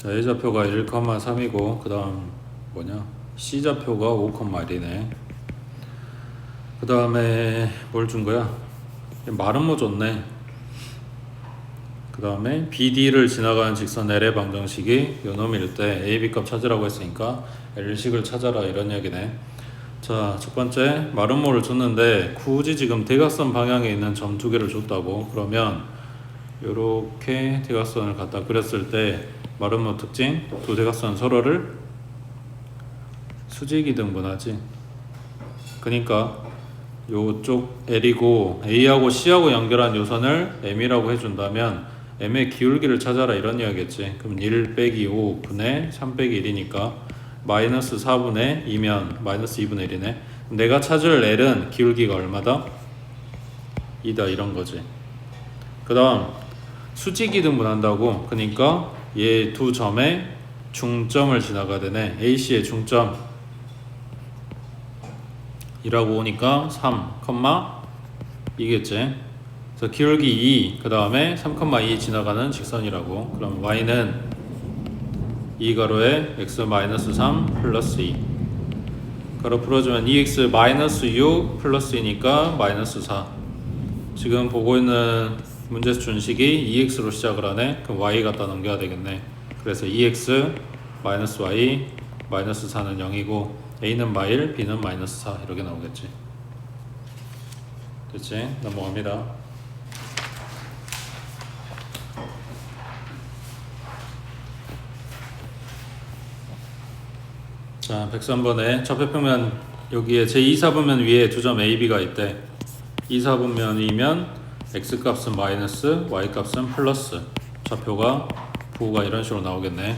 자, A좌표가 1,3이고 그 다음 뭐냐 C좌표가 5,1이네. 그 다음에 뭘 준 거야? 마름모 줬네. 그 다음에 BD를 지나가는 직선 L의 방정식이 요놈일 때 AB 값 찾으라고 했으니까 L식을 찾아라 이런 얘기네. 자, 첫 번째 마름모를 줬는데 굳이 지금 대각선 방향에 있는 점 두 개를 줬다고. 그러면 요렇게 대각선을 갖다 그렸을 때 마름모 특징, 두 대각선 서로를 수직이 등분하지. 그러니까 요쪽 L이고 A하고 C하고 연결한 요선을 M이라고 해준다면 M의 기울기를 찾아라 이런 이야기겠지. 그럼 1 빼기 5분의 3 빼기 1이니까 마이너스 4분의 2면 마이너스 2분의 1이네. 내가 찾을 L은 기울기가 얼마다? 2다 이런 거지. 그 다음 수직이 등분한다고. 그러니까 얘 두 점의 중점을 지나가야 되네. AC의 중점 이라고 오니까 3, 2겠지. 그래서 기울기 2, 그 다음에 3,2 지나가는 직선이라고. 그럼 y는 2가로에 x-3 플러스 2 가로 풀어주면 2x 마이너스 6 플러스 2니까 마이너스 4. 지금 보고 있는 문제에서 준 식이 2x로 시작을 하네. 그럼 y 갖다 넘겨야 되겠네. 그래서 2x 마이너스 y 마이너스 4는 0이고 A는 마일, B는 마이너스 4 이렇게 나오겠지. 됐지? 넘어갑니다. 자, 103번에 좌표평면 여기에 제2사분면 위에 두 점 A, B가 있대. 2사분면이면 X값은 마이너스, Y값은 플러스. 좌표가 부호가 이런 식으로 나오겠네.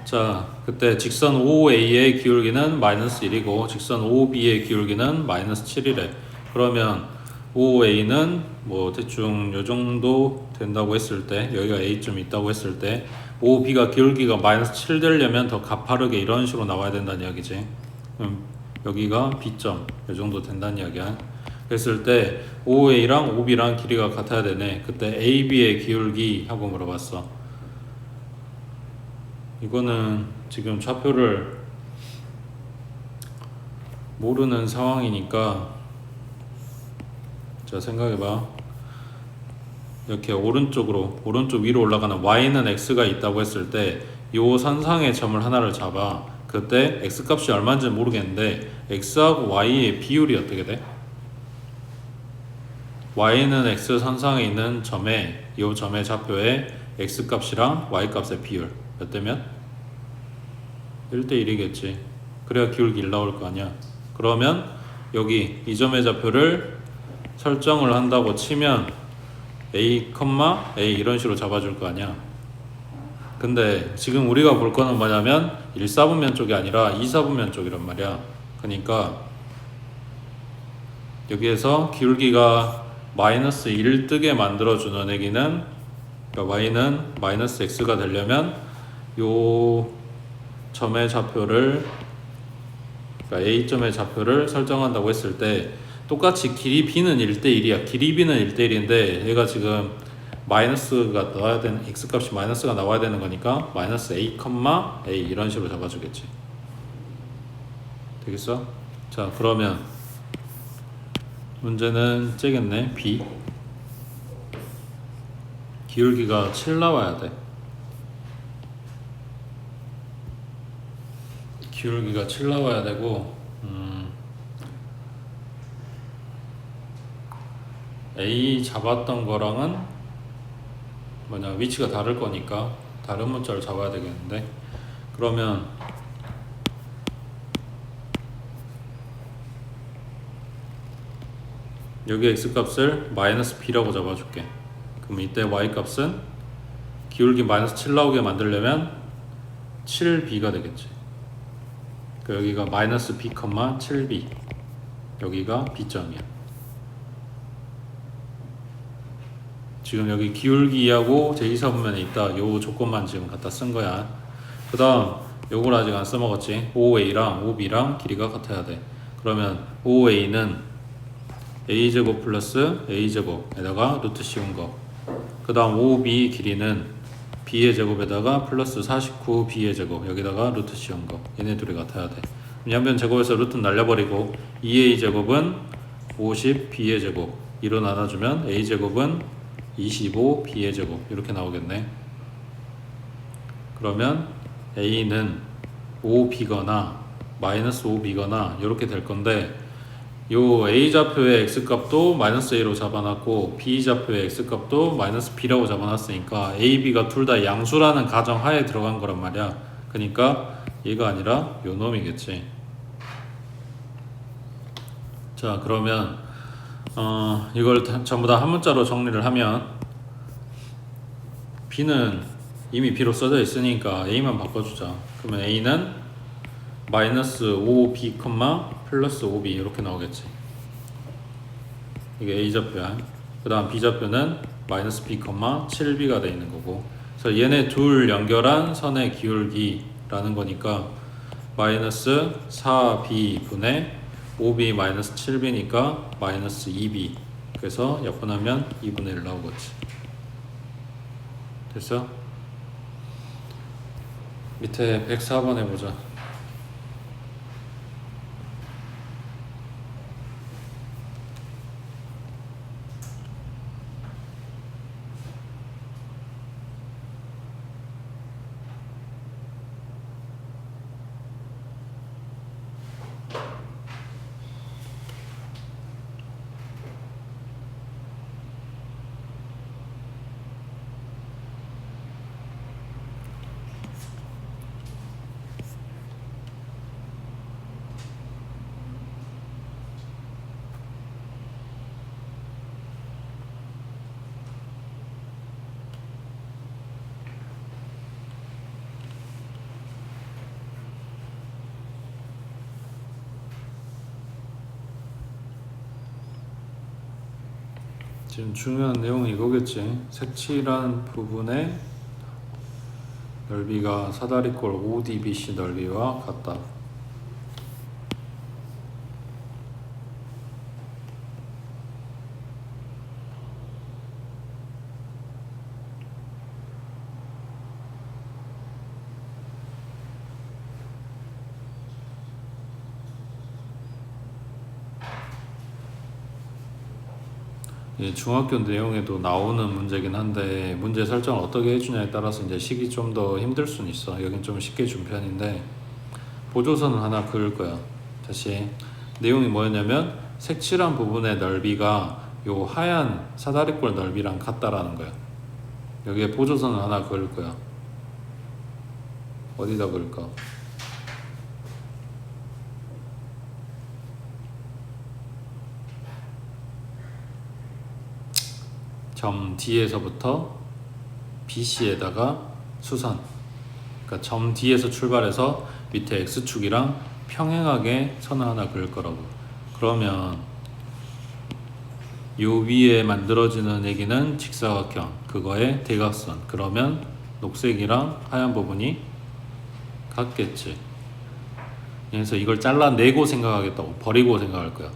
자, 그때 직선 OA의 기울기는 마이너스 1이고 직선 OB의 기울기는 마이너스 7이래. 그러면 OA는 뭐 대충 요 정도 된다고 했을 때, 여기가 A쯤 있다고 했을 때 OB가 기울기가 마이너스 7 되려면 더 가파르게 이런 식으로 나와야 된다는 이야기지. 여기가 B점 요 정도 된다는 이야기야. 그랬을 때 OA랑 OB랑 길이가 같아야 되네. 그때 AB의 기울기 하고 물어봤어. 이거는 지금 좌표를 모르는 상황이니까 자, 생각해봐. 이렇게 오른쪽 위로 올라가는 y는 x가 있다고 했을 때 요 선상의 점을 하나를 잡아. 그때 x값이 얼마인지 모르겠는데 x하고 y의 비율이 어떻게 돼? y는 x 선상에 있는 점에 요 점의 좌표의 x값이랑 y값의 비율 몇 대 몇? 1대1이겠지. 그래야 기울기 1 나올 거 아니야. 그러면 여기 이 점의 좌표를 설정을 한다고 치면 A, A 이런 식으로 잡아줄 거 아니야. 근데 지금 우리가 볼 거는 뭐냐면 1사분면 쪽이 아니라 2사분면 쪽이란 말이야. 그러니까 여기에서 기울기가 마이너스 1 뜨게 만들어주는 애기는, 그러니까 y는 마이너스 x가 되려면 요 점의 좌표를, 그러니까 A점의 좌표를 설정한다고 했을 때 똑같이 길이 B는 1대1이야. 길이 B는 1대1인데 얘가 지금 마이너스가 나와야 되는, x값이 마이너스가 나와야 되는 거니까 마이너스 A, A 이런 식으로 잡아주겠지. 되겠어? 자, 그러면 문제는 째겠네. B 기울기가 7 나와야 돼. 기울기가 7 나와야 되고 A 잡았던 거랑은 뭐냐 위치가 다를 거니까 다른 문자를 잡아야 되겠는데, 그러면 여기 X값을 마이너스 B라고 잡아줄게. 그럼 이때 Y값은 기울기 마이너스 7 나오게 만들려면 7B가 되겠지. 여기가 마이너스 B, 7B 여기가 B점이야. 지금 여기 기울기하고 제2사분면에 있다. 요 조건만 지금 갖다 쓴 거야. 그 다음 요걸 아직 안 써먹었지. OA랑 OB랑 길이가 같아야 돼. 그러면 OA는 A제곱 플러스 A제곱에다가 루트 씌운 거. 그 다음 OB 길이는 b의 제곱에다가 플러스 49 b의 제곱 여기다가 루트 씌운 거 얘네 둘이 같아야 돼. 양변 제곱에서 루트 날려버리고 2a 제곱은 50 b의 제곱 2로 나눠주면 a 제곱은 25 b의 제곱 이렇게 나오겠네. 그러면 a는 5b거나 마이너스 5b거나 이렇게 될 건데 요 a좌표의 x값도 마이너스 a로 잡아놨고 b좌표의 x값도 마이너스 b라고 잡아놨으니까 a, b가 둘 다 양수라는 가정하에 들어간 거란 말이야. 그러니까 얘가 아니라 요 놈이겠지. 자 그러면 이걸 전부 다 한 문자로 정리를 하면 b는 이미 b로 써져 있으니까 a만 바꿔주자. 그러면 a는 마이너스 5b, 플러스 5b 이렇게 나오겠지. 이게 a좌표야. 그 다음 b좌표는 마이너스 b, 7b가 돼 있는 거고. 그래서 얘네 둘 연결한 선의 기울기라는 거니까 마이너스 4b 분의 5b 마이너스 7b니까 마이너스 2b. 그래서 약분하면 2분의 1 나오겠지. 됐어? 밑에 104번 해보자. 지금 중요한 내용은 이거겠지. 색칠한 부분의 넓이가 사다리꼴 ODBC 넓이와 같다. 중학교 내용에도 나오는 문제긴 한데 문제 설정을 어떻게 해주냐에 따라서 이제 식이 좀 더 힘들 수는 있어. 여긴 좀 쉽게 준 편인데 보조선은 하나 그을 거야. 다시 내용이 뭐였냐면 색칠한 부분의 넓이가 요 하얀 사다리꼴 넓이랑 같다라는 거야. 여기에 보조선을 하나 그을 거야. 어디다 그을까? 점 D에서부터 BC에다가 수선. 그러니까 점 D에서 출발해서 밑에 X축이랑 평행하게 선을 하나 그을 거라고. 그러면 요 위에 만들어지는 얘기는 직사각형, 그거의 대각선. 그러면 녹색이랑 하얀 부분이 같겠지. 그래서 이걸 잘라내고 생각하겠다고. 버리고 생각할 거야.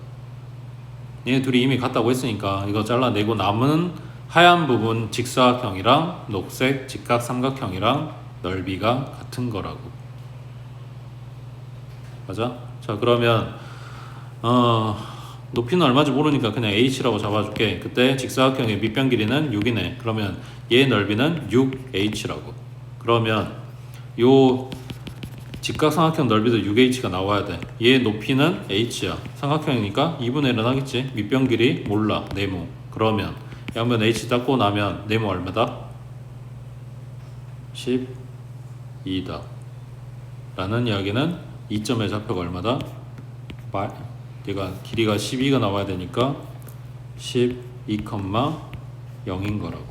얘네 둘이 이미 같다고 했으니까 이거 잘라내고 남은 하얀 부분 직사각형이랑 녹색 직각삼각형이랑 넓이가 같은 거라고. 맞아? 자 그러면 높이는 얼마인지 모르니까 그냥 h라고 잡아줄게. 그때 직사각형의 밑변 길이는 6이네. 그러면 얘 넓이는 6h라고. 그러면 요 직각삼각형 넓이도 6h가 나와야 돼. 얘 높이는 h야. 삼각형이니까 2분의 1은 하겠지. 밑변 길이 몰라. 네모. 그러면 양변 h 닦고 나면 네모 얼마다? 12다. 라는 이야기는 이 점의 좌표가 얼마다? 얘가 길이가 12가 나와야 되니까 12,0인 거라고.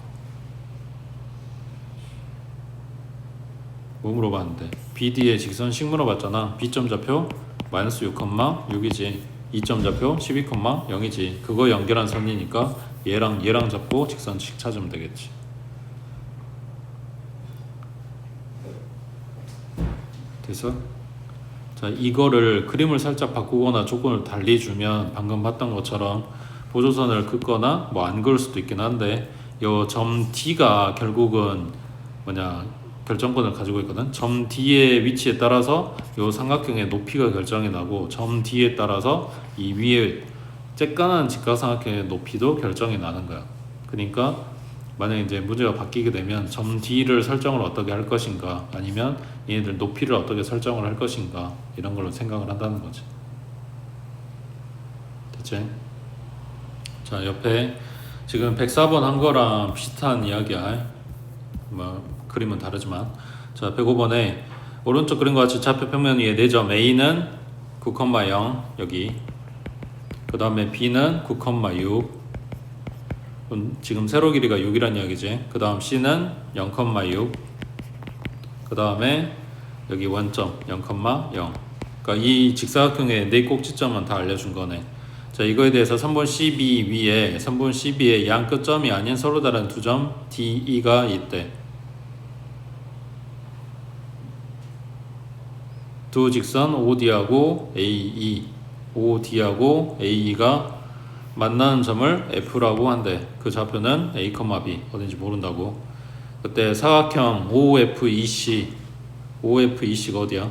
뭐 물어봤는데? BD의 직선식 물어봤잖아. B점 좌표 마이너스 6,6이지. 2점 좌표 12,0이지. 그거 연결한 선이니까 얘랑 얘랑 잡고 직선식 찾으면 되겠지. 됐어? 자, 이거를 그림을 살짝 바꾸거나 조건을 달리 주면 방금 봤던 것처럼 보조선을 긋거나 뭐 안 그을 수도 있긴 한데 요 점 D가 결국은 결정권을 가지고 있거든. 점 D의 위치에 따라서 요 삼각형의 높이가 결정이 나고, 점 D에 따라서 이 위에 쬐깐한 직각삼각형의 높이도 결정이 나는 거야. 그러니까 만약에 이제 문제가 바뀌게 되면 점 D를 설정을 어떻게 할 것인가, 아니면 얘네들 높이를 어떻게 설정을 할 것인가, 이런 걸로 생각을 한다는 거지. 됐지? 자, 옆에 지금 104번 한 거랑 비슷한 이야기야. 그림은 다르지만. 자, 105번에 오른쪽 그림과 같이 좌표 평면 위에 4점 A는 9,0 여기, 그 다음에 B는 9,6, 지금 세로 길이가 6이란 이야기지. 그 다음 C는 0,6, 그 다음에 여기 원점 0,0. 그러니까 이 직사각형의 4 꼭지점은 다 알려준 거네. 자, 이거에 대해서 3번 CB 위에 3번 CB의 양 끝점이 아닌 서로 다른 두 점 D, E가 있대. 두 직선 OD하고 AE, OD하고 AE가 만나는 점을 F라고 한대. 그 좌표는 A, B 어딘지 모른다고. 그때 사각형 OFEC, OFEC가 어디야?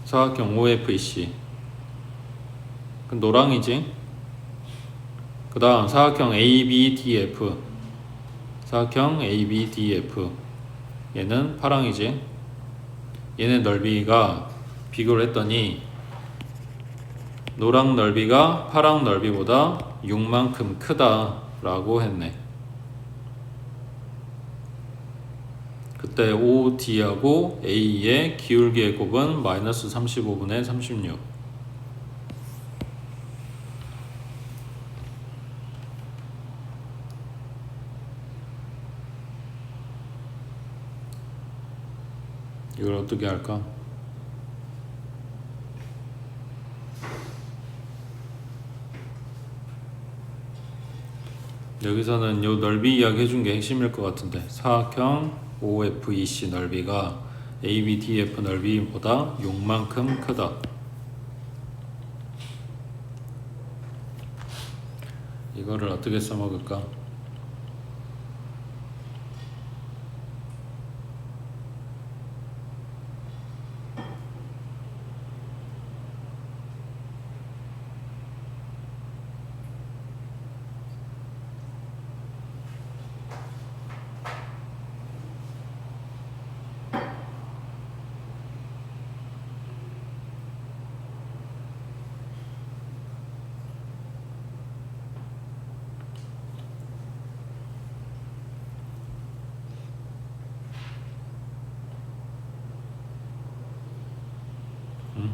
사각형 OFEC 그 노랑이지. 그 다음 사각형 ABDF, 사각형 ABDF 얘는 파랑이지. 얘네 넓이가 비교를 했더니 노랑 넓이가 파랑 넓이보다 6만큼 크다 라고 했네. 그때 OD하고 A의 기울기의 곱은 마이너스 35분의 36. 이걸 어떻게 할까? 여기서는 요 넓이 이야기 해준 게 핵심일 것 같은데, 사각형 OFEC 넓이가 ABDF 넓이보다 6만큼 크다. 이거를 어떻게 써먹을까?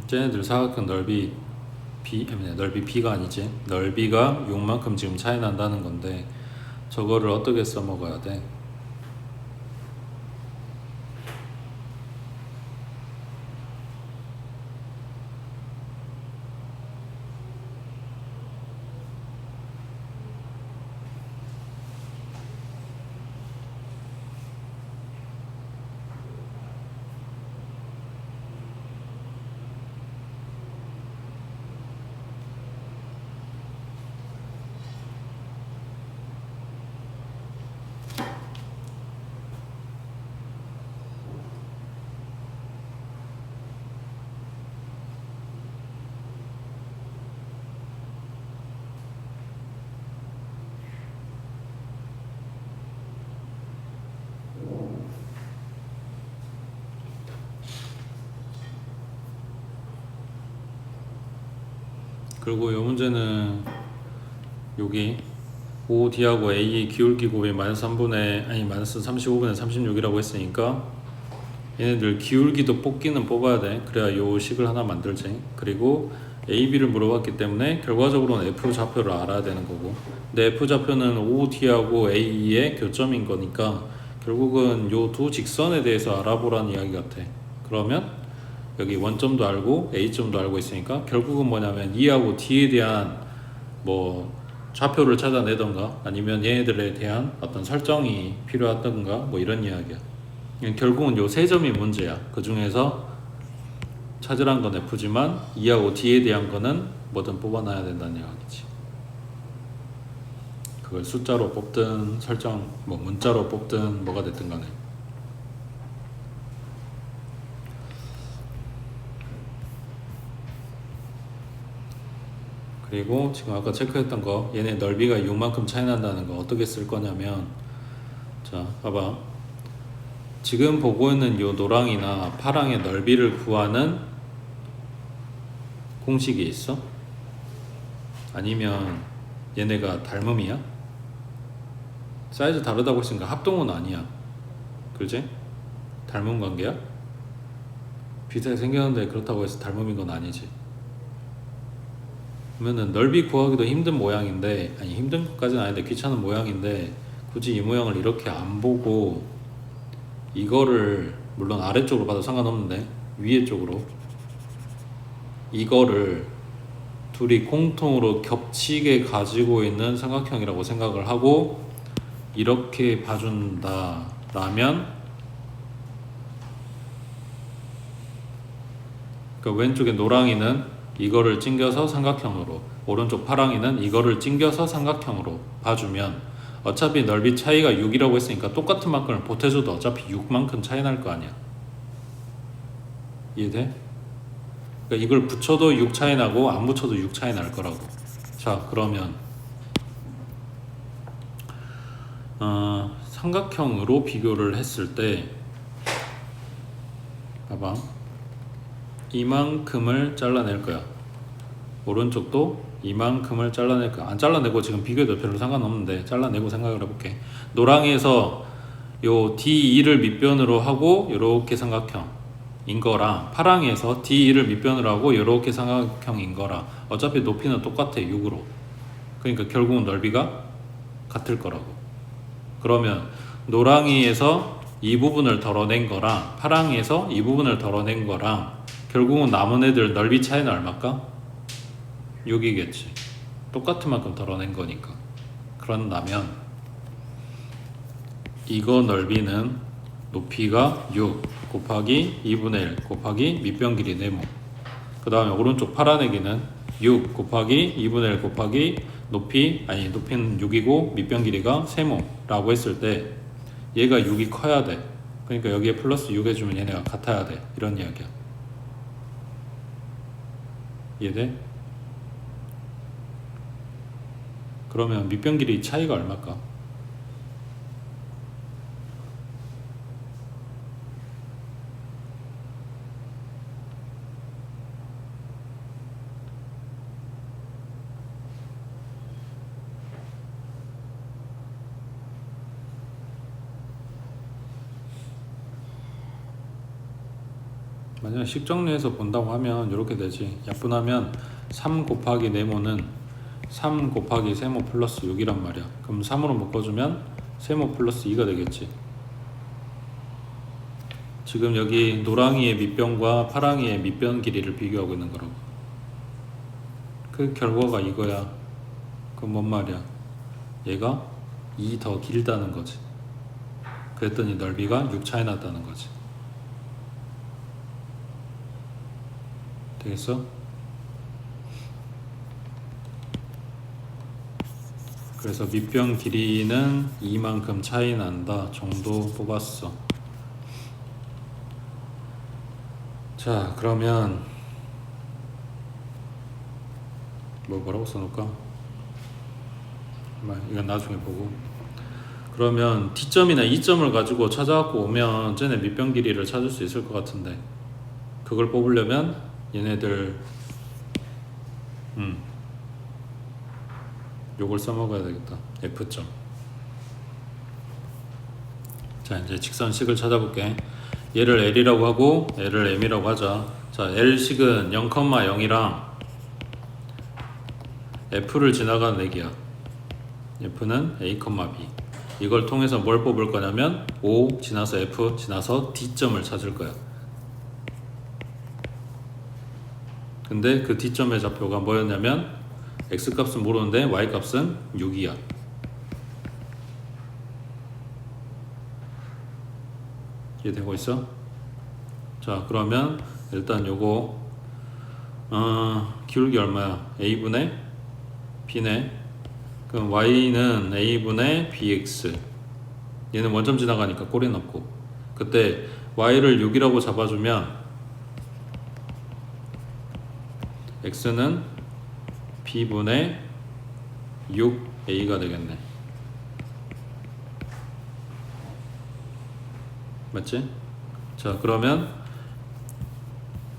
쟤네들 사각형 넓이 넓이 B가 아니지. 넓이가 6만큼 지금 차이 난다는 건데, 저거를 어떻게 써먹어야 돼? 그리고 이 문제는 여기 OD하고 A의 기울기 곱이 마이너스 35분의 36이라고 했으니까 얘네들 기울기도 뽑기는 뽑아야 돼. 그래야 요 식을 하나 만들지. 그리고 AB를 물어봤기 때문에 결과적으로는 F 좌표를 알아야 되는 거고, 근데 F 좌표는 OD하고 A의 교점인 거니까 결국은 요 두 직선에 대해서 알아보라는 이야기 같아. 그러면 여기 원점도 알고 A점도 알고 있으니까 결국은 뭐냐면 E하고 D에 대한 뭐 좌표를 찾아내던가, 아니면 얘네들에 대한 어떤 설정이 필요하던가, 뭐 이런 이야기야. 결국은 요 세 점이 문제야. 그 중에서 찾으란 건 F지만 E하고 D에 대한 거는 뭐든 뽑아놔야 된다는 이야기지. 그걸 숫자로 뽑든 설정 뭐 문자로 뽑든 뭐가 됐든 간에. 그리고 지금 아까 체크했던 거 얘네 넓이가 6만큼 차이 난다는 거 어떻게 쓸 거냐면, 자 봐봐, 지금 보고 있는 요 노랑이나 파랑의 넓이를 구하는 공식이 있어? 아니면 얘네가 닮음이야? 사이즈 다르다고 했으니까 합동은 아니야, 그지? 닮음 관계야? 비슷하게 생겼는데 그렇다고 해서 닮음인 건 아니지. 그러면은 넓이 구하기도 힘든 모양인데, 아니 힘든 것까지는 아닌데 귀찮은 모양인데, 굳이 이 모양을 이렇게 안 보고 이거를, 물론 아래쪽으로 봐도 상관없는데 위에 쪽으로 이거를 둘이 공통으로 겹치게 가지고 있는 삼각형이라고 생각을 하고 이렇게 봐준다라면, 그 왼쪽에 노랑이는 이거를 찡겨서 삼각형으로, 오른쪽 파랑이는 이거를 찡겨서 삼각형으로 봐주면 어차피 넓이 차이가 6이라고 했으니까 똑같은 만큼을 보태줘도 어차피 6만큼 차이 날 거 아니야. 이해돼? 그러니까 이걸 붙여도 6 차이 나고 안 붙여도 6 차이 날 거라고. 자 그러면 삼각형으로 비교를 했을 때 봐봐, 이만큼을 잘라낼 거야. 오른쪽도 이만큼을 잘라낼 거야. 안 잘라내고 지금 비교해도 별로 상관없는데 잘라내고 생각을 해볼게. 노랑에서 요 D2를 밑변으로 하고 요렇게 삼각형인 거랑 파랑에서 D2를 밑변으로 하고 요렇게 삼각형인 거랑 어차피 높이는 똑같아, 6으로. 그러니까 결국은 넓이가 같을 거라고. 그러면 노랑이에서 이 부분을 덜어낸 거랑 파랑이에서 이 부분을 덜어낸 거랑 결국은 남은 애들 넓이 차이는 얼마일까? 6이겠지. 똑같은 만큼 덜어낸 거니까. 그런다면 이거 넓이는 높이가 6 곱하기 2분의 1 곱하기 밑변 길이 네모, 그 다음에 오른쪽 파란애기는 6 곱하기 2분의 1 곱하기 높이, 아니 높이는 6이고 밑변 길이가 세모라고 했을 때 얘가 6이 커야 돼. 그러니까 여기에 플러스 6 해주면 얘네가 같아야 돼, 이런 이야기야. 이해돼? 그러면 밑변 길이 차이가 얼마일까? 만약 식정리해서 본다고 하면 이렇게 되지. 약분하면 3 곱하기 네모는 3 곱하기 세모 플러스 6이란 말이야. 그럼 3으로 묶어주면 세모 플러스 2가 되겠지. 지금 여기 노랑이의 밑변과 파랑이의 밑변 길이를 비교하고 있는 거라고. 그 결과가 이거야. 그럼 뭔 말이야? 얘가 2 더 길다는 거지. 그랬더니 넓이가 6 차이 났다는 거지. 되겠어? 그래서 밑변 길이는 이만큼 차이 난다 정도 뽑았어. 자 그러면 뭐라고 써놓을까? 이건 나중에 보고. 그러면 D점이나 E점을 가지고 찾아갖고 오면 쟤네 밑변 길이를 찾을 수 있을 것 같은데, 그걸 뽑으려면 얘네들 요걸 써먹어야 되겠다. F점. 자 이제 직선식을 찾아볼게. 얘를 L이라고 하고 얘를 M이라고 하자. 자 L식은 0,0이랑 F를 지나가는 액이야. F는 A, B. 이걸 통해서 뭘 뽑을 거냐면 O 지나서 F 지나서 D점을 찾을 거야. 근데 그 D점의 좌표가 뭐였냐면 X값은 모르는데 Y값은 6이야. 이해되고 있어? 자 그러면 일단 요거 기울기 얼마야? A분의 B네. 그럼 y는 a분의 bx. 얘는 원점 지나가니까 꼬리는 없고. 그때 y를 6이라고 잡아주면 x는 b분의 6a가 되겠네. 맞지? 자, 그러면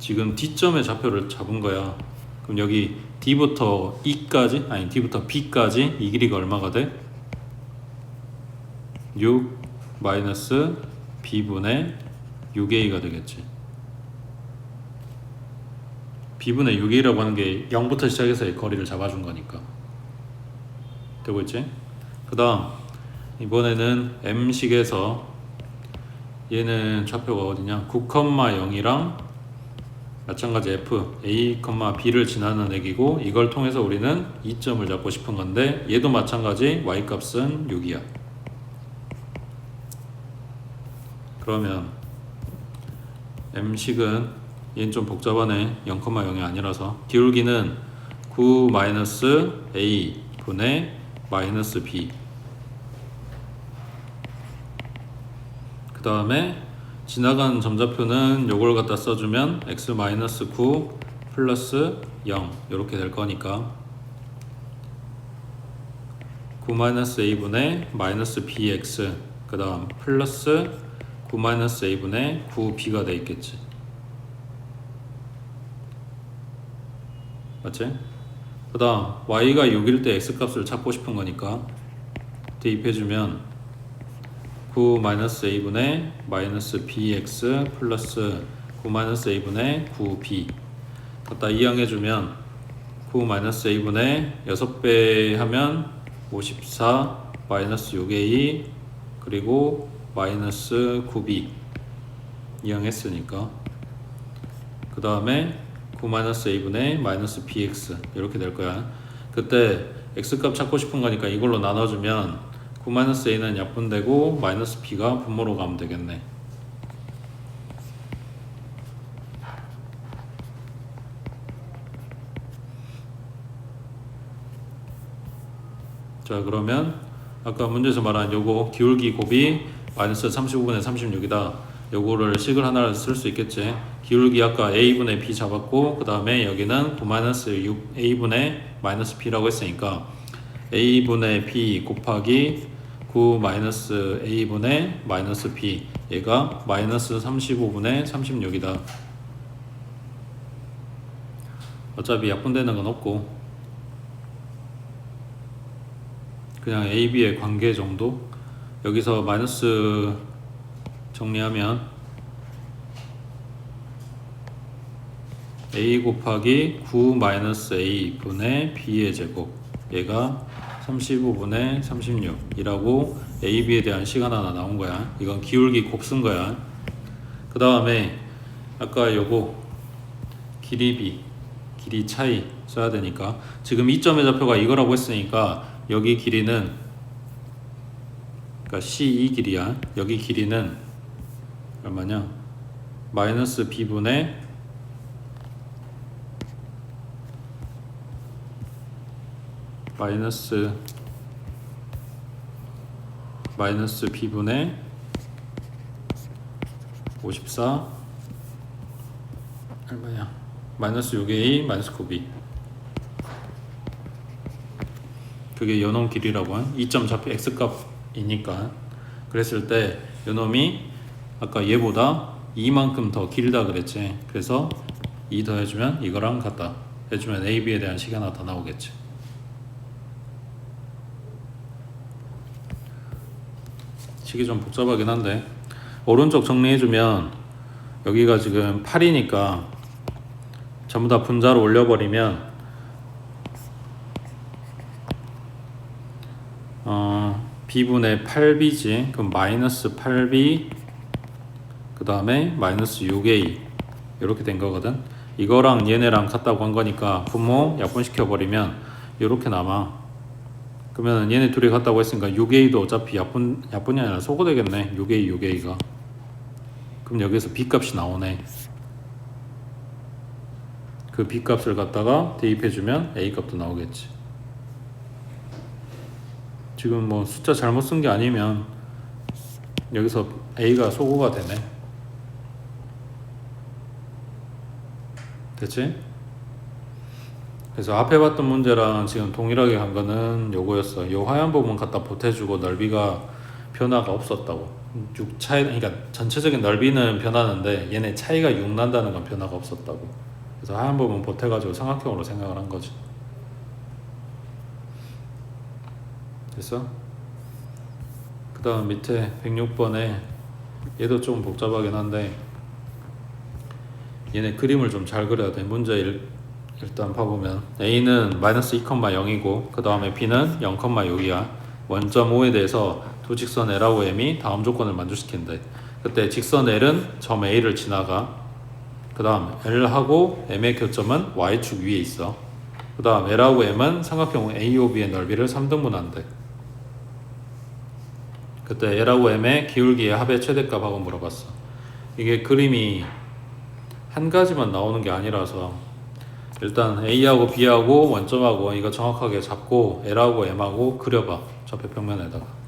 지금 D점의 좌표를 잡은 거야. 그럼 여기 D부터 E까지, 아니 D부터 B까지 이 길이가 얼마가 돼? 6 마이너스 B분의 6A가 되겠지. B분의 6A라고 하는 게 0부터 시작해서 거리를 잡아준 거니까. 되고 있지? 그 다음 이번에는 M식에서 얘는 좌표가 어디냐? 9,0이랑 마찬가지 f, a, b를 지나는 액이고 이걸 통해서 우리는 2점을 잡고 싶은 건데 얘도 마찬가지 y 값은 6이야. 그러면 m식은 얘는 좀 복잡하네. 0,0이 아니라서 기울기는 9 마이너스 a 분의 마이너스 b. 그 다음에 지나간 점좌표는 요걸 갖다 써주면 x-9 플러스 0 이렇게 될 거니까 9-a분의 마이너스 bx 그 다음 플러스 9-a분의 9b가 돼 있겠지. 맞지? 그 다음 y가 6일 때 x값을 찾고 싶은 거니까 대입해주면 9-a분의 마이너스 bx 플러스 9-a분의 9b 갖다 이항해주면 9-a분의 6배 하면 54 마이너스 6a 그리고 마이너스 9b 이항했으니까 그 다음에 9-a분의 마이너스 bx 이렇게 될 거야. 그때 x값 찾고 싶은 거니까 이걸로 나눠주면 9-a는 약분되고 마이너스 b가 분모로 가면 되겠네. 자, 그러면 아까 문제에서 말한 요거 기울기 곱이 마이너스 35분의 36이다. 요거를 식을 하나 쓸 수 있겠지. 기울기 아까 a분의 b 잡았고 그 다음에 여기는 9-6a분의 마이너스 b라고 했으니까 a분의 b 곱하기 9-a분의 마이너스 b 얘가 마이너스 35분의 36이다. 어차피 약분되는 건 없고 그냥 a, b의 관계 정도. 여기서 마이너스 정리하면 a 곱하기 9-a 분의 b의 제곱 얘가 35분의 36이라고 a, b에 대한 시간 하나 나온 거야. 이건 기울기 곱 쓴 거야. 그 다음에 아까 요거 길이 b 길이 차이 써야 되니까 지금 이 점의 좌표가 이거라고 했으니까 여기 길이는 그러니까 C2 길이야. 여기 길이는 얼마냐? 마이너스 b분의 마이너스 b분의 54 얼마냐? 마이너스 6a 마이너스 9b 그게 요놈 길이라고 한 2점 좌표 x값이니까 그랬을 때 요놈이 아까 얘보다 이만큼 더 길다 그랬지. 그래서 2 더해주면 이거랑 같다 해주면 a, b에 대한 식이 하나 더 나오겠지. 식이 좀 복잡하긴 한데 오른쪽 정리해주면 여기가 지금 8이니까 전부 다 분자로 올려버리면 b분의 8b지. 그럼 마이너스 8b 그 다음에 마이너스 6a 이렇게 된 거거든. 이거랑 얘네랑 같다고 한 거니까 분모 약분시켜버리면 이렇게 남아. 그러면 얘네 둘이 같다고 했으니까 6a도 어차피 약분이 아니라 소거 되겠네. 6a가. 그럼 여기서 b값이 나오네. 그 b값을 갖다가 대입해주면 a값도 나오겠지. 지금 뭐 숫자 잘못 쓴 게 아니면 여기서 A가 소거가 되네. 됐지? 그래서 앞에 봤던 문제랑 지금 동일하게 간 거는 요거였어. 요 하얀 부분 갖다 보태주고 넓이가 변화가 없었다고. 6 차이, 그러니까 전체적인 넓이는 변하는데 얘네 차이가 6 난다는 건 변화가 없었다고. 그래서 하얀 부분 보태가지고 삼각형으로 생각을 한 거지. 됐어? 그 다음 밑에 106번에 얘도 좀 복잡하긴 한데 얘네 그림을 좀 잘 그려야 돼. 문제 일단 봐보면 A는 마이너스 2,0이고 그 다음에 B는 0,6이야. 원점 O에 대해서 두 직선 L하고 M이 다음 조건을 만족시킨대. 그때 직선 L은 점 A를 지나가. 그 다음 L하고 M의 교점은 Y축 위에 있어. 그 다음 L하고 M은 삼각형 AOB의 넓이를 3등분한대. 그때 L하고 M의 기울기의 합의 최대값하고 물어봤어. 이게 그림이 한 가지만 나오는 게 아니라서 일단 A하고 B하고 원점하고 이거 정확하게 잡고 L하고 M하고 그려봐. 좌표평면에다가.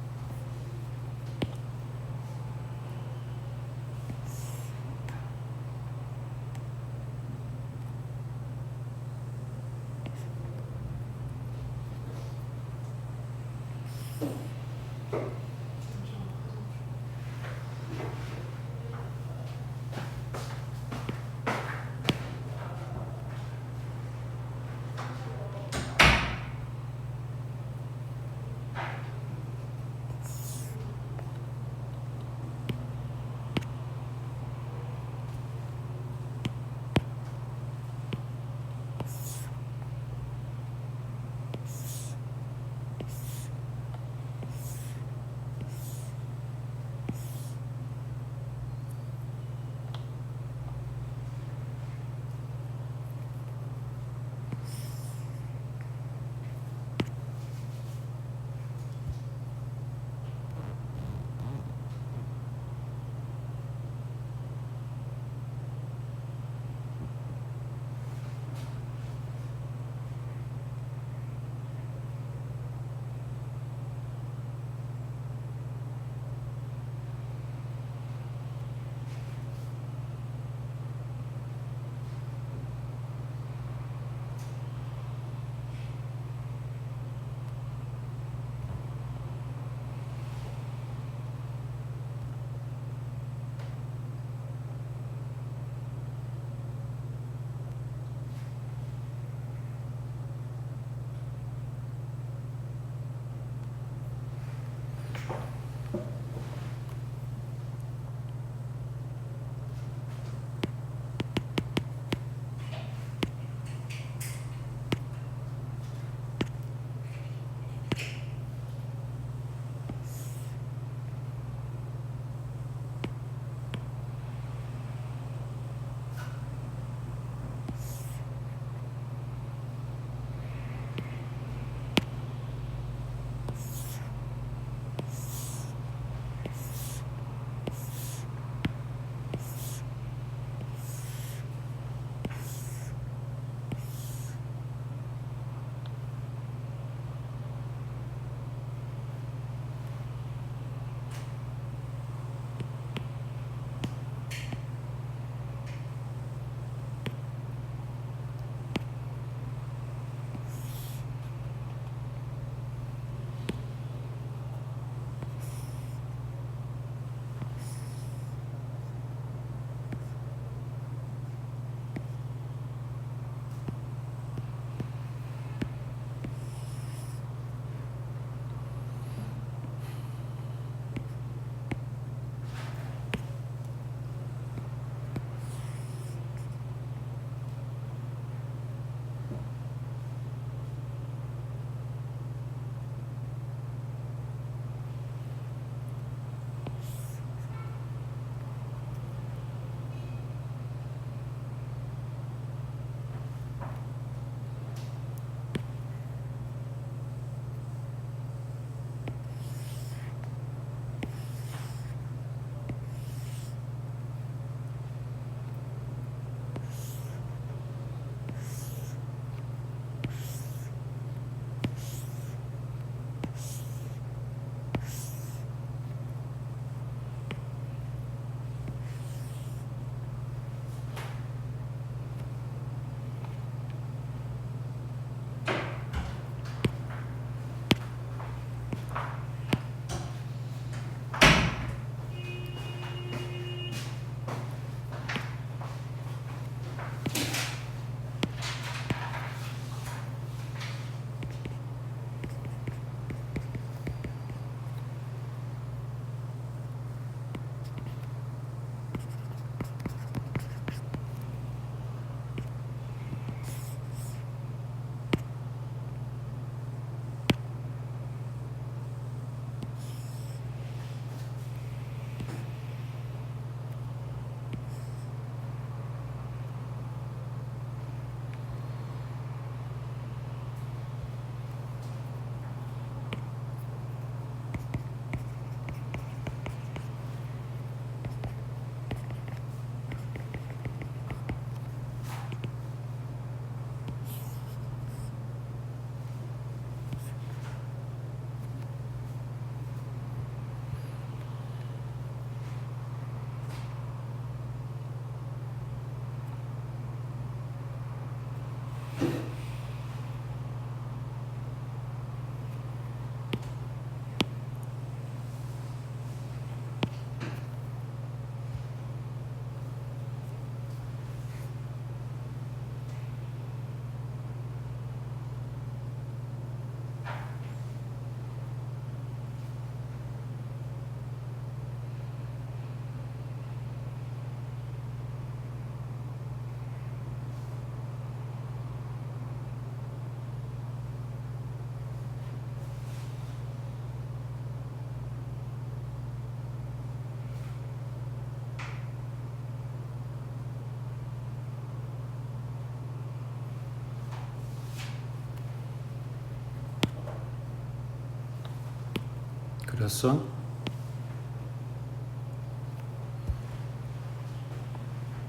그랬어?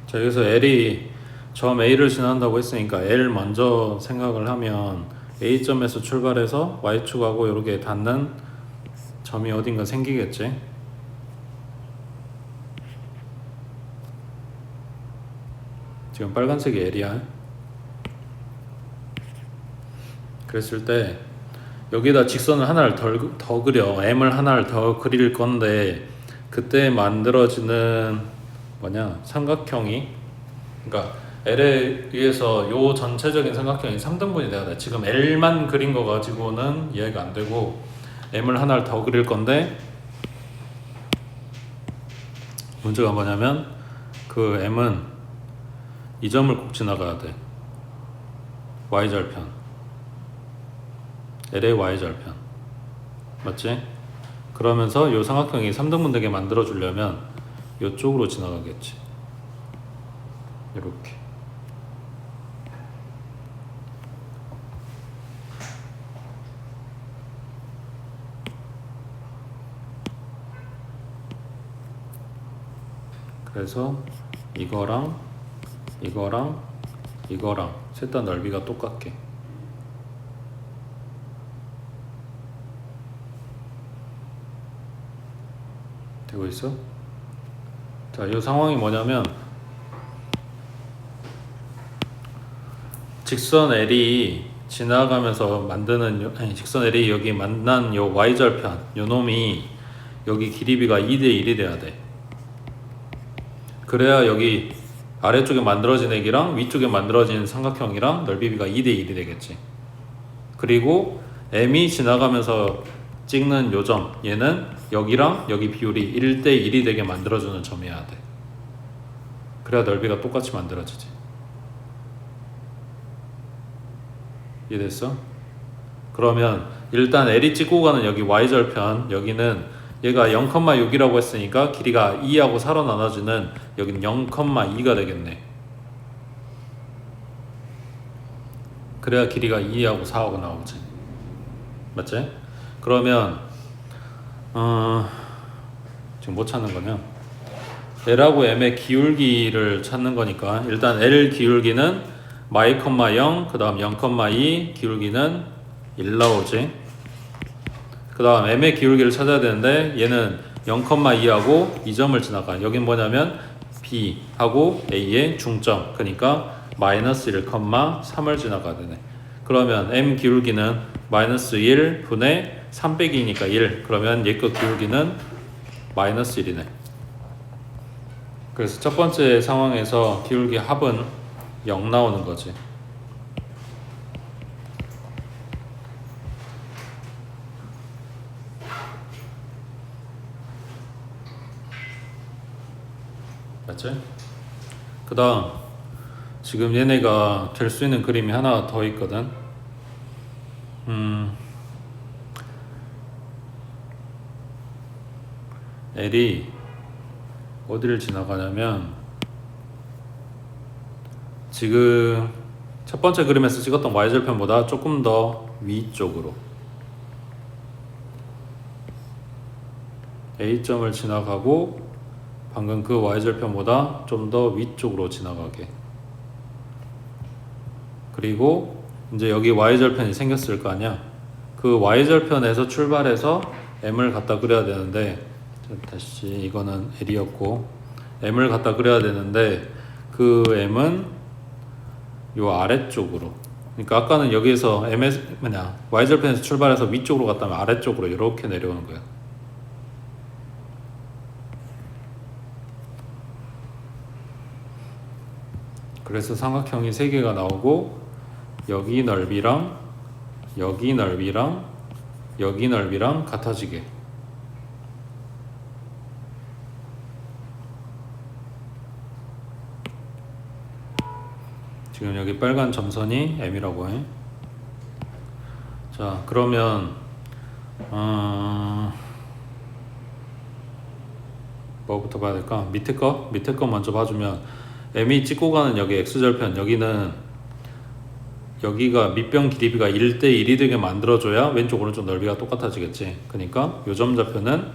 자, 여기서 L이 점 A를 지난다고 했으니까 L 먼저 생각을 하면 A점에서 출발해서 Y축하고 이렇게 닿는 점이 어딘가 생기겠지? 지금 빨간색이 L이야. 그랬을 때 여기다 직선을 하나를 더 그려. M을 하나를 더 그릴 건데 그때 만들어지는 뭐냐 삼각형이, 그러니까 L에 의해서 요 전체적인 삼각형이 3등분이 돼야 돼. 지금 L만 그린 거 가지고는 이해가 안 되고 M을 하나를 더 그릴 건데 문제가 뭐냐면 그 M은 이 점을 꼭 지나가야 돼. Y절편, L의 Y절편 맞지? 그러면서 요 삼각형이 3등분 되게 만들어 주려면 요쪽으로 지나가겠지. 이렇게. 그래서 이거랑 이거랑 이거랑 셋 다 넓이가 똑같게. 되고 있어? 자, 이 상황이 뭐냐면 직선 L이 지나가면서 만드는 직선 L이 여기 만난 요 Y절편 요 놈이 여기 길이비가 2대1이 돼야 돼. 그래야 여기 아래쪽에 만들어진 액이랑 위쪽에 만들어진 삼각형이랑 넓이비가 2대1이 되겠지. 그리고 M이 지나가면서 찍는 요점 얘는 여기랑 여기 비율이 1대1이 되게 만들어주는 점이어야 돼. 그래야 넓이가 똑같이 만들어지지. 이해됐어? 그러면 일단 L이 찍고 가는 여기 Y절편 여기는 얘가 0,6이라고 했으니까 길이가 2하고 4로 나눠지는 여기는 0,2가 되겠네. 그래야 길이가 2하고 4하고 나오지. 맞지? 그러면 지금 뭐 찾는 거냐? L하고 M의 기울기를 찾는 거니까 일단 L 기울기는 y,0 그 다음 0,2 기울기는 1 나오지. 그 다음 M의 기울기를 찾아야 되는데 얘는 0,2하고 이 점을 지나가. 여긴 뭐냐면 B하고 A의 중점, 그러니까 마이너스 1,3을 지나가야 되네. 그러면 M 기울기는 마이너스 1 분의 3 빼기 2니까 1. 그러면 얘 거 기울기는 마이너스 1이네. 그래서 첫 번째 상황에서 기울기 합은 0 나오는 거지. 맞지? 그 다음 지금 얘네가 될 수 있는 그림이 하나 더 있거든. L이 어디를 지나가냐면 지금 첫 번째 그림에서 찍었던 Y절편보다 조금 더 위쪽으로 A점을 지나가고 방금 그 Y절편보다 좀 더 위쪽으로 지나가게. 그리고 이제 여기 Y절편이 생겼을 거 아니야. 그 Y절편에서 출발해서 M을 갖다 그려야 되는데, 다시 이거는 L이었고 M을 갖다 그려야 되는데 그 M은 요 아래쪽으로, 그러니까 아까는 여기에서 Y절편에서 출발해서 위쪽으로 갔다면 아래쪽으로 이렇게 내려오는 거야. 그래서 삼각형이 3개가 나오고 여기 넓이랑 여기 넓이랑 여기 넓이랑 같아지게. 지금 여기 빨간 점선이 M이라고 해. 자, 그러면 뭐부터 봐야 될까? 밑에 거 먼저 봐주면 M이 찍고 가는 여기 X절편 여기는 여기가 밑변 길이비가 1대1이 되게 만들어줘야 왼쪽 오른쪽 넓이가 똑같아지겠지. 그러니까 요 점좌표는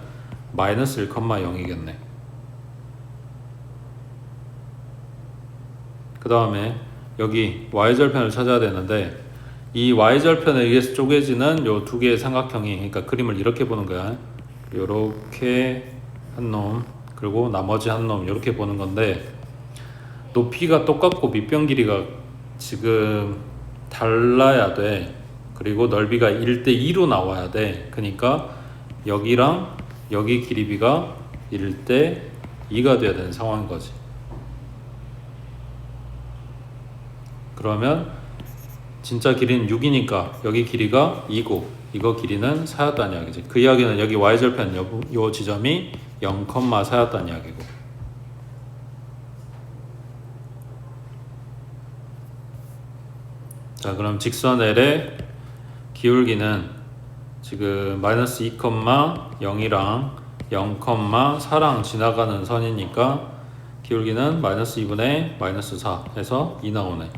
마이너스 1,0이겠네. 그 다음에 여기 y절편을 찾아야 되는데 이 y절편에 의해서 쪼개지는 요 두 개의 삼각형이, 그러니까 그림을 이렇게 보는 거야. 요렇게 한 놈, 그리고 나머지 한 놈, 이렇게 보는 건데 높이가 똑같고 밑변 길이가 지금 달라야 돼. 그리고 넓이가 1대2로 나와야 돼. 그러니까 여기랑 여기 길이비가 1대2가 돼야 되는 상황인 거지. 그러면 진짜 길이는 6이니까 여기 길이가 2고 이거 길이는 4였다는 이야기지. 그 이야기는 여기 y절편 요 지점이 0,4였다는 이야기고. 자, 그럼 직선 L의 기울기는 지금 마이너스 2,0이랑 0,4랑 지나가는 선이니까 기울기는 마이너스 2분의 마이너스 4 해서 2 나오네.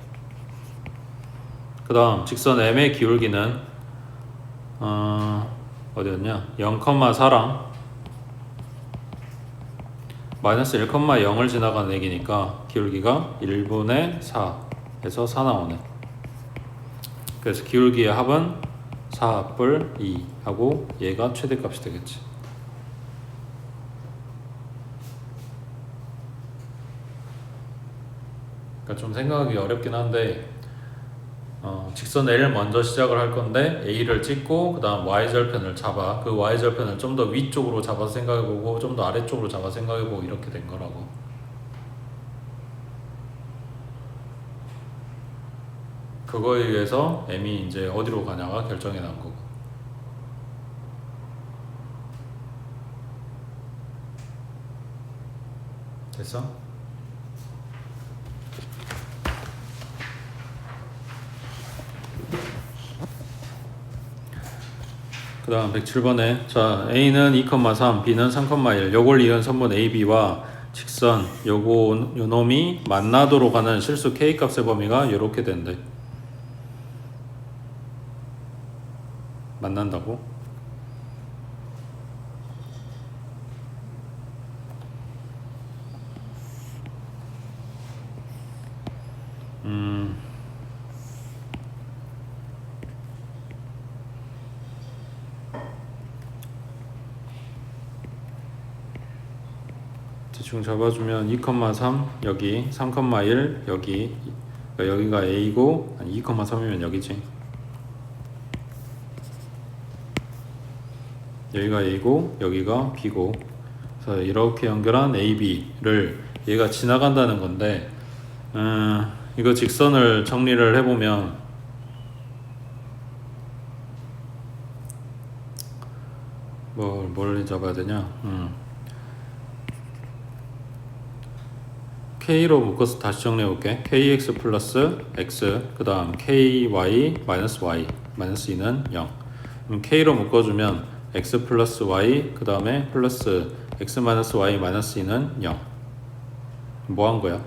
그 다음 직선 M의 기울기는 어디였냐? 0,4랑 마이너스 1,0을 지나가는 액이니까 기울기가 1분의 4 해서 4 나오네. 그래서 기울기의 합은 4합을 2 하고 얘가 최대값이 되겠지. 그러니까 좀 생각하기 어렵긴 한데 직선 L을 먼저 시작을 할 건데 A를 찍고 그 다음 Y절편을 잡아. 그 Y절편을 좀 더 위쪽으로 잡아서 생각해보고 좀 더 아래쪽으로 잡아서 생각해보고 이렇게 된 거라고. 그거에 의해서 M이 이제 어디로 가냐가 결정이 난 거고. 됐어? 그 다음 107번에 자 A는 2,3 B는 3,1 요걸 이은 선분 AB와 직선 요 놈이 만나도록 하는 실수 K값의 범위가 요렇게 된대. 만난다고? 대충 잡아주면 2,3 여기 3,1 여기 그러니까 여기가 A고 2,3이면 여기지. 여기가 A고 여기가 B고 그래서 이렇게 연결한 AB를 얘가 지나간다는 건데 이거 직선을 정리를 해보면 뭘 잡아야 되냐 K로 묶어서 다시 정리해볼게. KX 플러스 X 그 다음 KY 마이너스 Y 마이너스 2는 0. 그럼 K로 묶어주면 X 플러스 Y 그 다음에 플러스 X 마이너스 Y 마이너스 2는 0. 뭐 한 거야?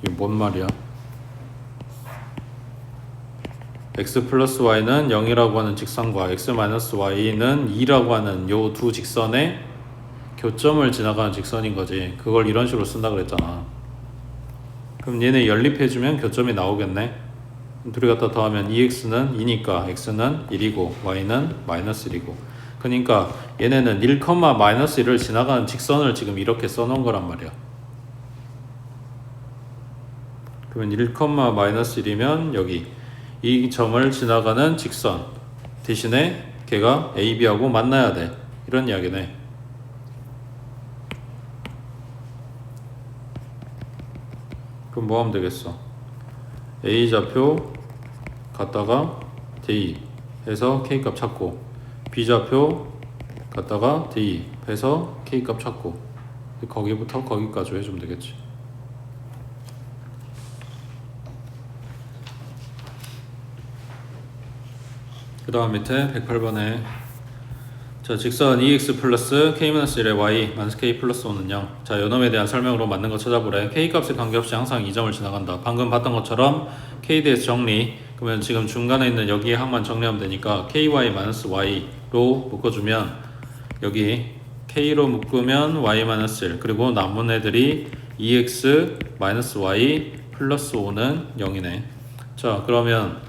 이게 뭔 말이야? x 플러스 y는 0이라고 하는 직선과 x 마이너스 y는 2라고 하는 요 두 직선의 교점을 지나가는 직선인 거지. 그걸 이런 식으로 쓴다 그랬잖아. 그럼 얘네 연립해주면 교점이 나오겠네. 둘이 갖다 더하면 2x는 2니까 x는 1이고 y는 마이너스 1이고 그러니까 얘네는 1, 마이너스 1을 지나가는 직선을 지금 이렇게 써놓은 거란 말이야. 그러면 1, 마이너스 1이면 여기 이 점을 지나가는 직선 대신에 걔가 AB하고 만나야 돼. 이런 이야기네. 그럼 뭐 하면 되겠어? A좌표 갖다가 대입 해서 K값 찾고 B좌표 갖다가 대입 해서 K값 찾고 거기부터 거기까지 해주면 되겠지. 그 다음 밑에 108번에 자, 직선 2x 플러스 k-1의 y 마이너스 k 플러스 5는 0. 자, 요놈에 대한 설명으로 맞는 거 찾아보래. k 값에 관계없이 항상 2점을 지나간다. 방금 봤던 것처럼 k에 대해서 정리. 그러면 지금 중간에 있는 여기의 항만 정리하면 되니까 ky 마이너스 y로 묶어주면 여기 k로 묶으면 y 마이너스 1. 그리고 남은 애들이 2x 마이너스 y 플러스 5는 0이네. 자, 그러면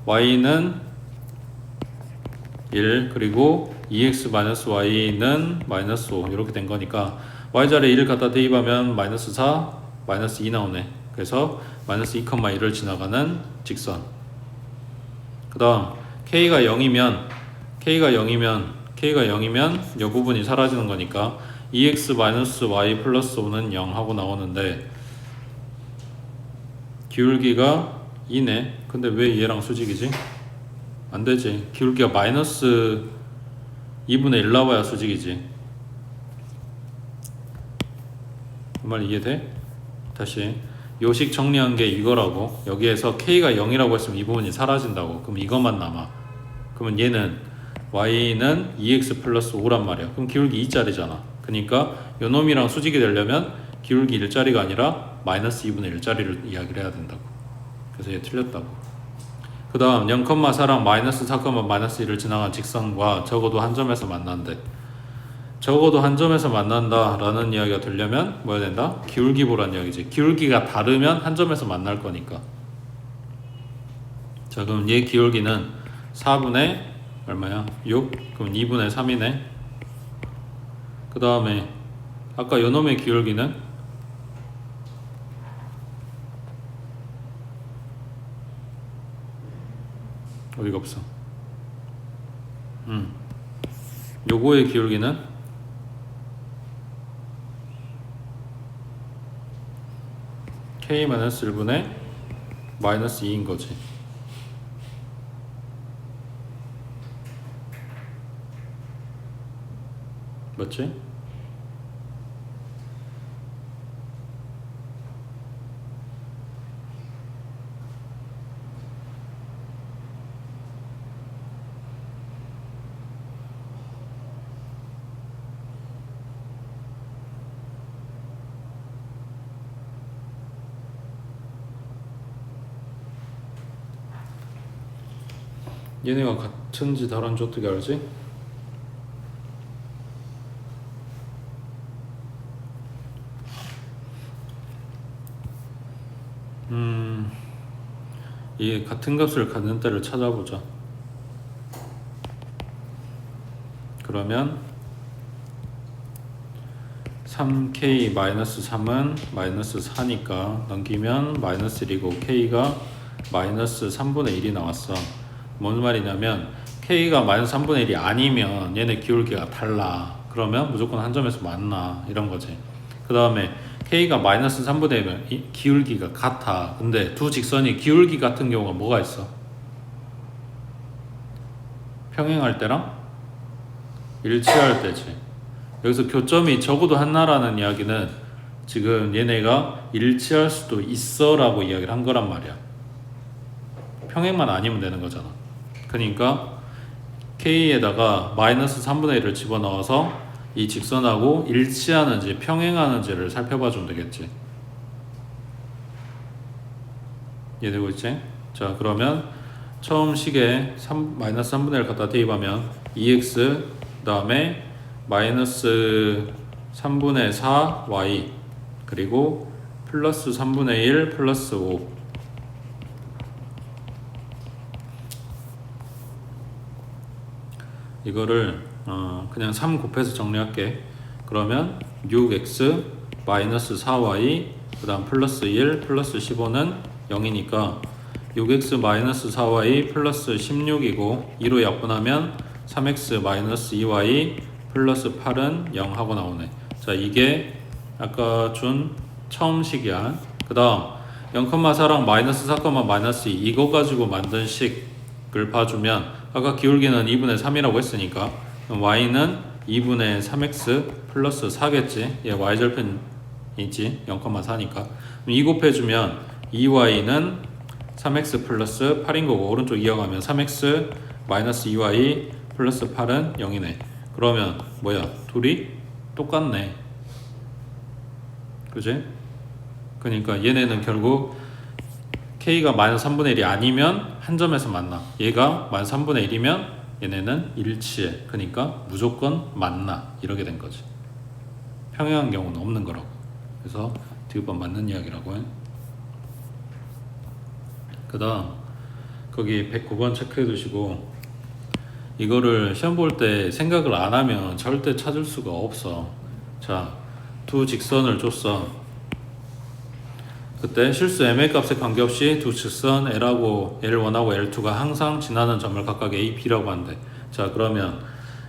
y는 1 그리고 2x-y는 마이너스 5 이렇게 된 거니까 y자리에 1을 갖다 대입하면 마이너스 4, 마이너스 2 나오네. 그래서 마이너스 2,1을 지나가는 직선. 그 다음 k가 0이면 이 부분이 사라지는 거니까 2x-y 플러스 5는 0 하고 나오는데 기울기가 2네. 근데 왜 얘랑 수직이지? 안되지. 기울기가 마이너스 2분의 1 나와야 수직이지. 그 말 이해돼? 다시 요식 정리한 게 이거라고. 여기에서 k가 0이라고 했으면 이 부분이 사라진다고. 그럼 이것만 남아. 그러면 얘는 y는 2x 플러스 5란 말이야. 그럼 기울기 2짜리잖아. 그러니까 요 놈이랑 수직이 되려면 기울기 1짜리가 아니라 마이너스 2분의 1짜리를 이야기를 해야 된다고. 그래서 얘 틀렸다고. 그 다음 0,4랑 마이너스 4, 마이너스 1을 지나간 직선과 적어도 한 점에서 만난대. 적어도 한 점에서 만난다 라는 이야기가 되려면 뭐 해야 된다? 기울기 보란 이야기지. 기울기가 다르면 한 점에서 만날 거니까. 자, 그럼 얘 기울기는 4분의 얼마야? 6? 그럼 2분의 3이네. 그 다음에 아까 요놈의 기울기는 어디가 없어. 요거의 기울기는 k-1분의 마이너스 2인 거지. 맞지? 얘네가 같은지 다른지 어떻게 알지? 이게 같은 값을 갖는 때를 찾아보자. 그러면 3k-3은 마이너스 4니까 넘기면 마이너스 1이고 k가 마이너스 3분의 1이 나왔어. 뭔 말이냐면 k가 마이너스 3분의 1이 아니면 얘네 기울기가 달라. 그러면 무조건 한 점에서 만나 이런 거지. 그 다음에 k가 마이너스 3분의 1이면 기울기가 같아. 근데 두 직선이 기울기 같은 경우가 뭐가 있어? 평행할 때랑 일치할 때지. 여기서 교점이 적어도 하나라는 이야기는 지금 얘네가 일치할 수도 있어 라고 이야기를 한 거란 말이야. 평행만 아니면 되는 거잖아. 그러니까 k에다가 마이너스 3분의 1을 집어넣어서 이 직선하고 일치하는지 평행하는지를 살펴봐 주면 되겠지. 이해되고 있지? 자, 그러면 처음 식에 마이너스 3분의 1 갖다 대입하면 2x 그 다음에 마이너스 3분의 4 y 그리고 플러스 3분의 1 플러스 5 이거를 그냥 3 곱해서 정리할게. 그러면 6x 마이너스 4y 그 다음 플러스 1 플러스 15는 0이니까 6x 마이너스 4y 플러스 16이고 2로 약분하면 3x 마이너스 2y 플러스 8은 0 하고 나오네. 자, 이게 아까 준 처음 식이야. 그 다음 0,4랑 마이너스 4, 마이너스 2 이거 가지고 만든 식을 봐주면 아까 기울기는 2분의 3이라고 했으니까 y는 2분의 3x 플러스 4겠지. 얘 y절편이지 0,4니까. 2 곱해주면 2y는 3x 플러스 8인 거고 오른쪽 이어가면 3x 마이너스 2y 플러스 8은 0이네. 그러면 뭐야? 둘이 똑같네. 그지? 그러니까 얘네는 결국 K가 마이너스 3분의 1이 아니면 한 점에서 만나. 얘가 마이너스 3분의 1이면 얘네는 일치해. 그러니까 무조건 만나. 이렇게 된 거지. 평행한 경우는 없는 거라고. 그래서 디귿번 맞는 이야기라고 해. 그 다음 거기 109번 체크해 두시고, 이거를 시험 볼 때 생각을 안 하면 절대 찾을 수가 없어. 자, 두 직선을 줬어. 그때 실수 MA 값에 관계없이 두 직선 L하고 L1하고 L2가 항상 지나는 점을 각각 A, B라고 한대. 자, 그러면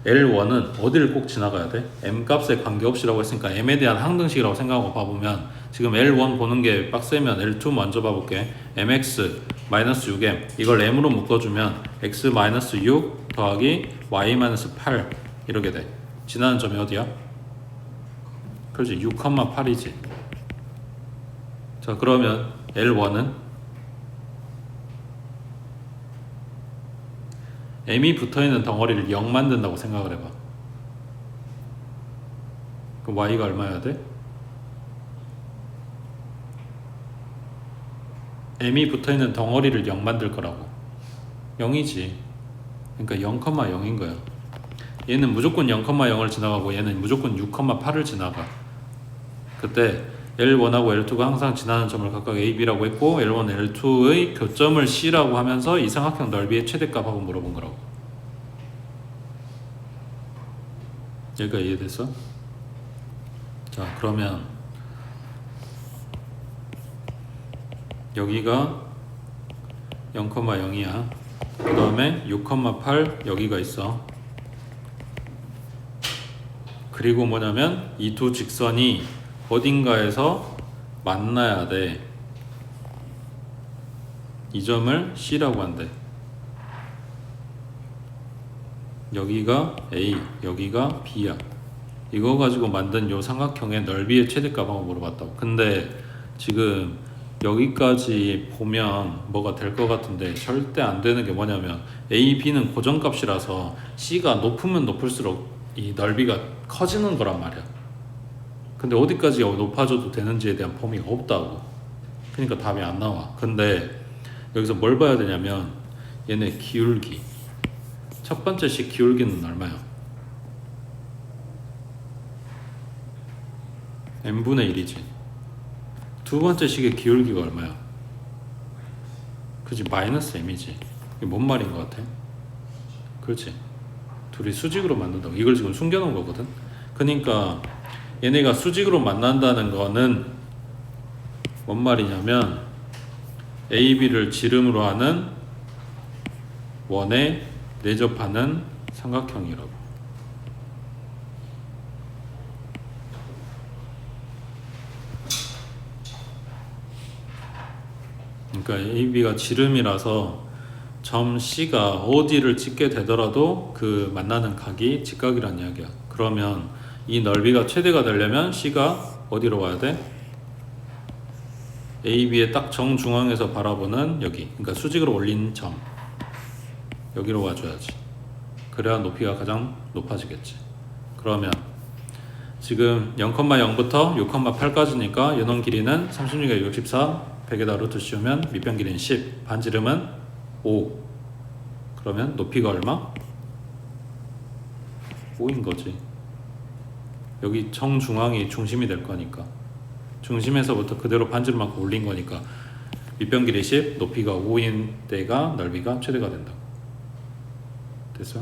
L1은 어디를 꼭 지나가야 돼? M 값에 관계없이라고 했으니까 M에 대한 항등식이라고 생각하고 봐보면, 지금 L1 보는 게 빡세면 L2 먼저 봐볼게. MX 마이너스 6M 이걸 M으로 묶어주면 X 마이너스 6 더하기 Y 마이너스 8 이렇게 돼. 지나는 점이 어디야? 그렇지, 6,8이지. 자, 그러면 L1은 M이 붙어있는 덩어리를 0 만든다고 생각을 해봐. 그럼 Y가 얼마여야 돼? M이 붙어있는 덩어리를 0 만들 거라고. 0이지. 그러니까 0,0인 거야. 얘는 무조건 0,0을 지나가고 얘는 무조건 6,8을 지나가. 그때 L1하고 L2가 항상 지나는 점을 각각 A, B라고 했고, L1, L2의 교점을 C라고 하면서 이 삼각형 넓이의 최대값하고 물어본 거라고. 여기가 이해됐어? 자, 그러면 여기가 0,0이야. 그 다음에 6,8 여기가 있어. 그리고 뭐냐면 이 두 직선이 어딘가에서 만나야 돼. 이 점을 C라고 한대. 여기가 A, 여기가 B야. 이거 가지고 만든 요 삼각형의 넓이의 최대값하고 물어봤다고. 근데 지금 여기까지 보면 뭐가 될 것 같은데 절대 안 되는 게 뭐냐면 A, B는 고정값이라서 C가 높으면 높을수록 이 넓이가 커지는 거란 말이야. 근데 어디까지 높아져도 되는지에 대한 범위가 없다고. 그러니까 답이 안 나와. 근데 여기서 뭘 봐야 되냐면 얘네 기울기. 첫 번째 식 기울기는 얼마야? n분의 1이지. 두 번째 식의 기울기가 얼마야? 그치, 마이너스 m이지. 이게 뭔 말인 것 같아? 그렇지. 둘이 수직으로 만든다고. 이걸 지금 숨겨놓은 거거든. 그러니까 얘네가 수직으로 만난다는 거는 뭔 말이냐면 AB를 지름으로 하는 원에 내접하는 삼각형이라고. 그러니까 AB가 지름이라서 점 C가 어디를 찍게 되더라도 그 만나는 각이 직각이란 이야기야. 그러면 이 넓이가 최대가 되려면 C가 어디로 와야 돼? AB의 딱 정중앙에서 바라보는 여기, 그러니까 수직으로 올린 점 여기로 와줘야지. 그래야 높이가 가장 높아지겠지. 그러면 지금 0,0부터 6,8까지니까 연원 길이는 36에 64, 100에다 루트 씌우면 밑변 길이는 10, 반지름은 5. 그러면 높이가 얼마? 5인 거지. 여기 정중앙이 중심이 될 거니까 중심에서부터 그대로 반지름만큼 올린 거니까 밑변 길이 10, 높이가 5인 때가 넓이가 최대가 된다고. 됐어?